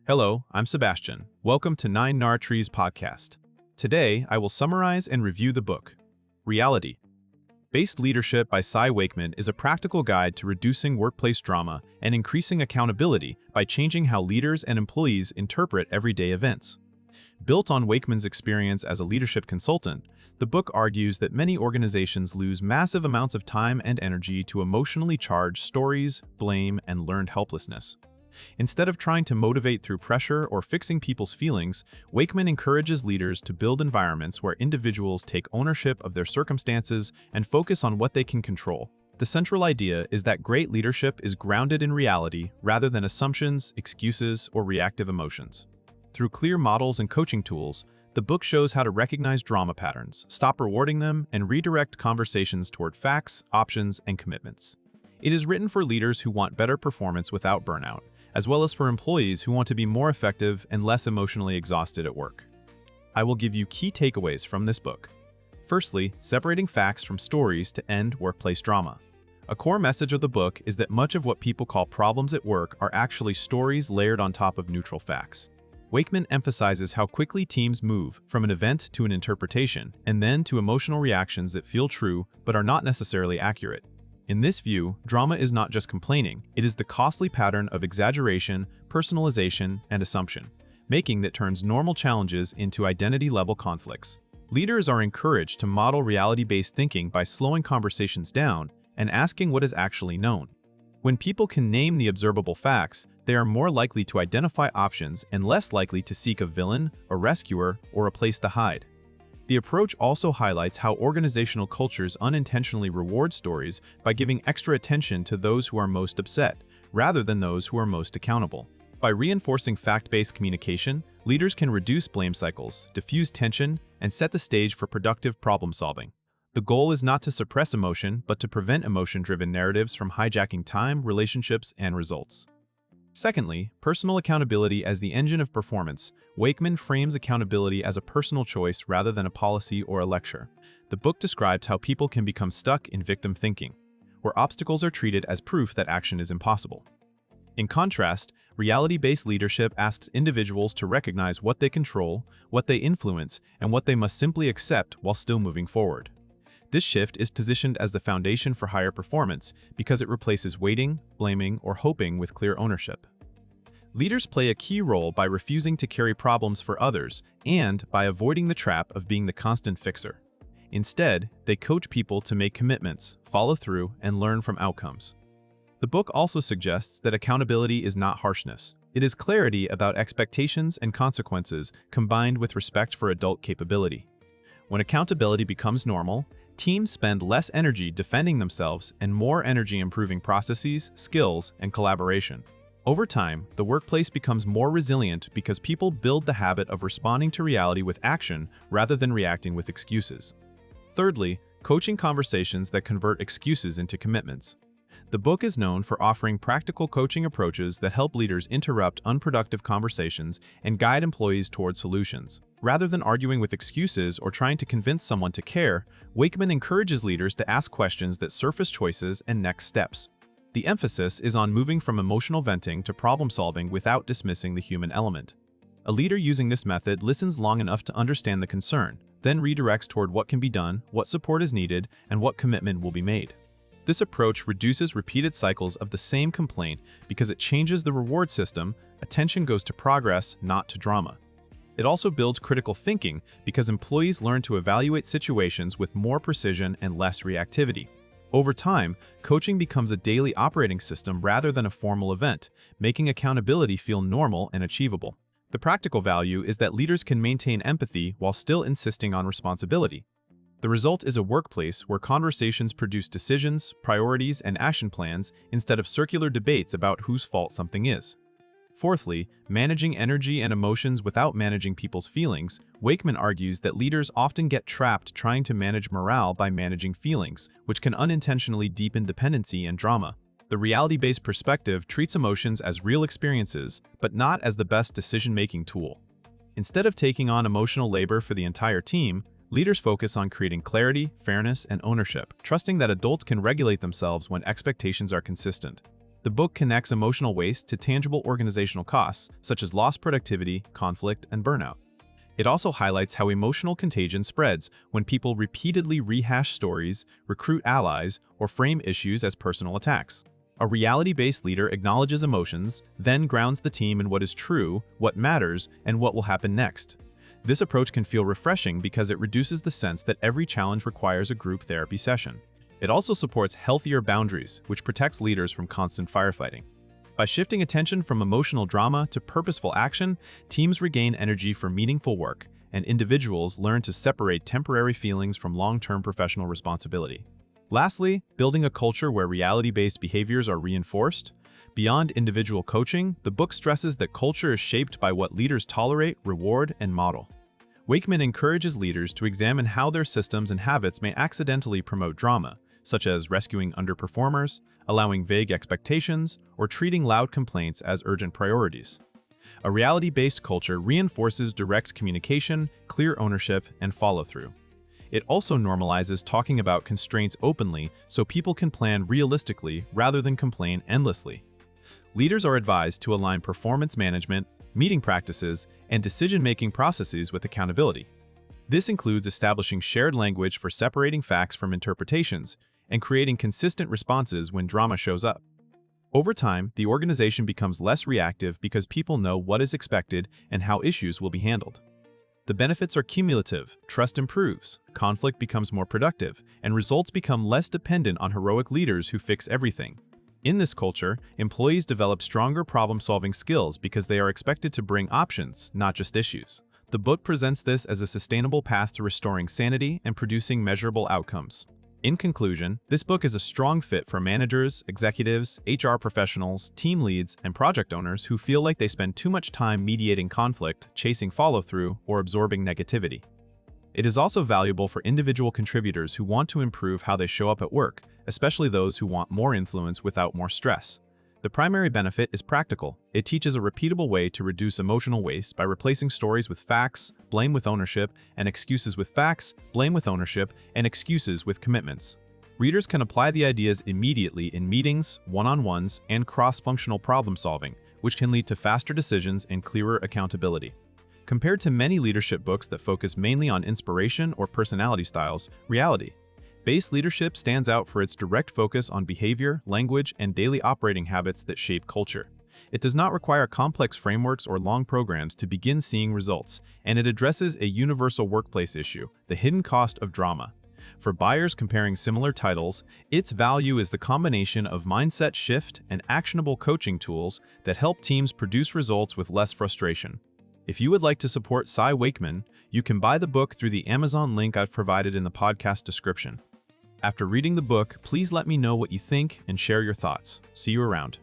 Hello, I'm Sebastian. Welcome to Nine Nar Trees podcast. Today, I will summarize and review the book, Reality-Based Leadership by Wakeman is a practical guide to reducing workplace drama and increasing accountability by changing how leaders and employees interpret everyday events. Built on Wakeman's experience as a leadership consultant, the book argues that many organizations lose massive amounts of time and energy to emotionally charged stories, blame, and learned helplessness. Instead of trying to motivate through pressure or fixing people's feelings, Wakeman encourages leaders to build environments where individuals take ownership of their circumstances and focus on what they can control. The central idea is that great leadership is grounded in reality rather than assumptions, excuses, or reactive emotions. Through clear models and coaching tools, the book shows how to recognize drama patterns, stop rewarding them, and redirect conversations toward facts, options, and commitments. It is written for leaders who want better performance without burnout, as well as for employees who want to be more effective and less emotionally exhausted at work. I will give you key takeaways from this book. Firstly, separating facts from stories to end workplace drama. A core message of the book is that much of what people call problems at work are actually stories layered on top of neutral facts. Wakeman emphasizes how quickly teams move from an event to an interpretation, and then to emotional reactions that feel true but are not necessarily accurate. In this view, drama is not just complaining, it is the costly pattern of exaggeration, personalization, and assumption, making that turns normal challenges into identity-level conflicts. Leaders are encouraged to model reality-based thinking by slowing conversations down and asking what is actually known. When people can name the observable facts, they are more likely to identify options and less likely to seek a villain, a rescuer, or a place to hide. The approach also highlights how organizational cultures unintentionally reward stories by giving extra attention to those who are most upset, rather than those who are most accountable. By reinforcing fact-based communication, leaders can reduce blame cycles, diffuse tension, and set the stage for productive problem-solving. The goal is not to suppress emotion, but to prevent emotion-driven narratives from hijacking time, relationships, and results. Secondly, personal accountability as the engine of performance. Wakeman frames accountability as a personal choice rather than a policy or a lecture. The book describes how people can become stuck in victim thinking, where obstacles are treated as proof that action is impossible. In contrast, reality-based leadership asks individuals to recognize what they control, what they influence, and what they must simply accept while still moving forward. This shift is positioned as the foundation for higher performance because it replaces waiting, blaming, or hoping with clear ownership. Leaders play a key role by refusing to carry problems for others and by avoiding the trap of being the constant fixer. Instead, they coach people to make commitments, follow through, and learn from outcomes. The book also suggests that accountability is not harshness. It is clarity about expectations and consequences combined with respect for adult capability. When accountability becomes normal, teams spend less energy defending themselves and more energy improving processes, skills, and collaboration. Over time, the workplace becomes more resilient because people build the habit of responding to reality with action rather than reacting with excuses. Thirdly, coaching conversations that convert excuses into commitments. The book is known for offering practical coaching approaches that help leaders interrupt unproductive conversations and guide employees toward solutions. Rather than arguing with excuses or trying to convince someone to care, Wakeman encourages leaders to ask questions that surface choices and next steps. The emphasis is on moving from emotional venting to problem-solving without dismissing the human element. A leader using this method listens long enough to understand the concern, then redirects toward what can be done, what support is needed, and what commitment will be made. This approach reduces repeated cycles of the same complaint because it changes the reward system. Attention goes to progress, not to drama. It also builds critical thinking because employees learn to evaluate situations with more precision and less reactivity. Over time, coaching becomes a daily operating system rather than a formal event, making accountability feel normal and achievable. The practical value is that leaders can maintain empathy while still insisting on responsibility. The result is a workplace where conversations produce decisions, priorities, and action plans instead of circular debates about whose fault something is. Fourthly, managing energy and emotions without managing people's feelings. Wakeman argues that leaders often get trapped trying to manage morale by managing feelings, which can unintentionally deepen dependency and drama. The reality-based perspective treats emotions as real experiences, but not as the best decision-making tool. Instead of taking on emotional labor for the entire team, leaders focus on creating clarity, fairness, and ownership, trusting that adults can regulate themselves when expectations are consistent. The book connects emotional waste to tangible organizational costs, such as lost productivity, conflict, and burnout. It also highlights how emotional contagion spreads when people repeatedly rehash stories, recruit allies, or frame issues as personal attacks. A reality-based leader acknowledges emotions, then grounds the team in what is true, what matters, and what will happen next. This approach can feel refreshing because it reduces the sense that every challenge requires a group therapy session. It also supports healthier boundaries, which protects leaders from constant firefighting. By shifting attention from emotional drama to purposeful action, teams regain energy for meaningful work, and individuals learn to separate temporary feelings from long-term professional responsibility. Lastly, building a culture where reality-based behaviors are reinforced. Beyond individual coaching, the book stresses that culture is shaped by what leaders tolerate, reward, and model. Wakeman encourages leaders to examine how their systems and habits may accidentally promote drama, such as rescuing underperformers, allowing vague expectations, or treating loud complaints as urgent priorities. A reality-based culture reinforces direct communication, clear ownership, and follow-through. It also normalizes talking about constraints openly so people can plan realistically rather than complain endlessly. Leaders are advised to align performance management, meeting practices, and decision-making processes with accountability. This includes establishing shared language for separating facts from interpretations and creating consistent responses when drama shows up. Over time, the organization becomes less reactive because people know what is expected and how issues will be handled. The benefits are cumulative, trust improves, conflict becomes more productive, and results become less dependent on heroic leaders who fix everything. In this culture, employees develop stronger problem-solving skills because they are expected to bring options, not just issues. The book presents this as a sustainable path to restoring sanity and producing measurable outcomes. In conclusion, this book is a strong fit for managers, executives, HR professionals, team leads, and project owners who feel like they spend too much time mediating conflict, chasing follow-through, or absorbing negativity. It is also valuable for individual contributors who want to improve how they show up at work, especially those who want more influence without more stress. The primary benefit is practical. It teaches a repeatable way to reduce emotional waste by replacing stories with facts, blame with ownership, and excuses with facts, blame with ownership, and excuses with commitments. Readers can apply the ideas immediately in meetings, one-on-ones, and cross-functional problem-solving, which can lead to faster decisions and clearer accountability. Compared to many leadership books that focus mainly on inspiration or personality styles, reality-based leadership stands out for its direct focus on behavior, language, and daily operating habits that shape culture. It does not require complex frameworks or long programs to begin seeing results, and it addresses a universal workplace issue, the hidden cost of drama. For buyers comparing similar titles, its value is the combination of mindset shift and actionable coaching tools that help teams produce results with less frustration. If you would like to support Cy Wakeman, you can buy the book through the Amazon link I've provided in the podcast description. After reading the book, please let me know what you think and share your thoughts. See you around.